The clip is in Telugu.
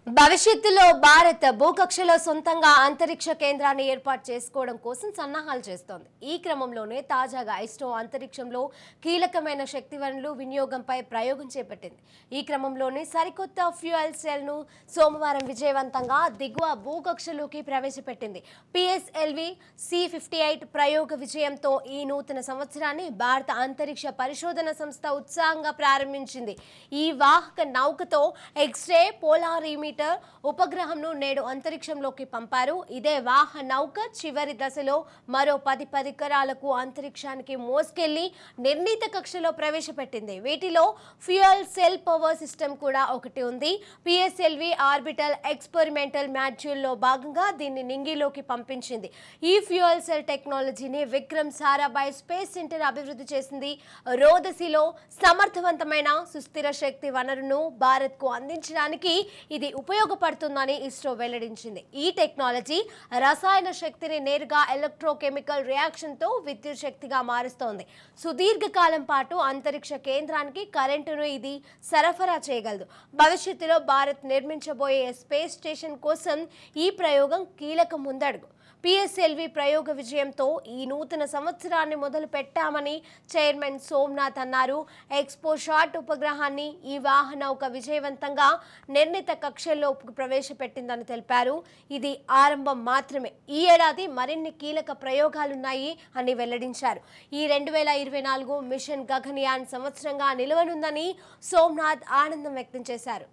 భవిష్యత్తులో భారత్ భూకక్షలో సొంతంగా అంతరిక్ష కేంద్రాన్ని ఏర్పాటు చేసుకోవడం కోసం సన్నాహాలు చేస్తోంది. ఈ క్రమంలోనే తాజాగా ఇస్రో అంతరిక్షంలో కీలకమైన శక్తి వనరులు వినియోగంపై ప్రయోగం చేపట్టింది. ఈ క్రమంలోనే సరికొత్త ఫ్యూయల్ సెల్ ను సోమవారం విజయవంతంగా దిగువ భూకక్షలోకి ప్రవేశపెట్టింది. పిఎస్ఎల్వి C-58 ప్రయోగ విజయంతో ఈ నూతన సంవత్సరాన్ని భారత అంతరిక్ష పరిశోధన సంస్థ ఉత్సాహంగా ప్రారంభించింది. ఈ వాహక నౌకతో ఎక్స్రే పోలారిమీటర్ ఉపగ్రహంను నేడు అంతరిక్షంలోకి పంపారు. ఇదే వాహన నౌక చివరి దశలో మరో 10 పరికరాలకు అంతరిక్షానికి మోసుకెళ్లి నిర్ణీత కక్షలో ప్రవేశపెట్టింది. వీటిలో ఫ్యూయల్ సెల్ పవర్ సిస్టమ్ కూడా ఒకటి ఉంది. పిఎస్ఎల్వి ఆర్బిటల్ ఎక్స్పెరిమెంటల్ మాడ్యూల్లో భాగంగా దీన్ని నింగిలోకి పంపించింది. ఈ ఫ్యూయల్ సెల్ టెక్నాలజీని విక్రమ్ సారాభాయ్ స్పేస్ సెంటర్ అభివృద్ధి చేసింది. రోదసిలో సమర్థవంతమైన సుస్థిర శక్తి వనరును భారత్కు అందించడానికి ఇది ఉపయోగపడుతుందని ఇస్రో వెల్లడించింది. ఈ టెక్నాలజీ రసాయన శక్తిని నేరుగా ఎలక్ట్రోకెమికల్ రియాక్షన్తో విద్యుత్ శక్తిగా మారుస్తోంది. సుదీర్ఘకాలం పాటు అంతరిక్ష కేంద్రానికి కరెంటును ఇది సరఫరా చేయగలదు. భవిష్యత్తులో భారత్ నిర్మించబోయే స్పేస్ స్టేషన్ కోసం ఈ ప్రయోగం కీలక ముందడుగు. పిఎస్ఎల్వి ప్రయోగ విజయంతో ఈ నూతన సంవత్సరాన్ని మొదలు పెట్టామని చైర్మన్ సోమనాథ్ అన్నారు. ఎక్స్పోషాట్ ఉపగ్రహాన్ని ఈ వాహనౌక విజయవంతంగా నిర్ణీత కక్షల్లో ప్రవేశపెట్టిందని తెలిపారు. ఇది ఆరంభం మాత్రమే. ఈ ఏడాది మరిన్ని కీలక ప్రయోగాలున్నాయి అని వెల్లడించారు. ఈ 2024 మిషన్ గగన్యాన్ సంవత్సరంగా నిలవనుందని సోమనాథ్ ఆనందం వ్యక్తం చేశారు.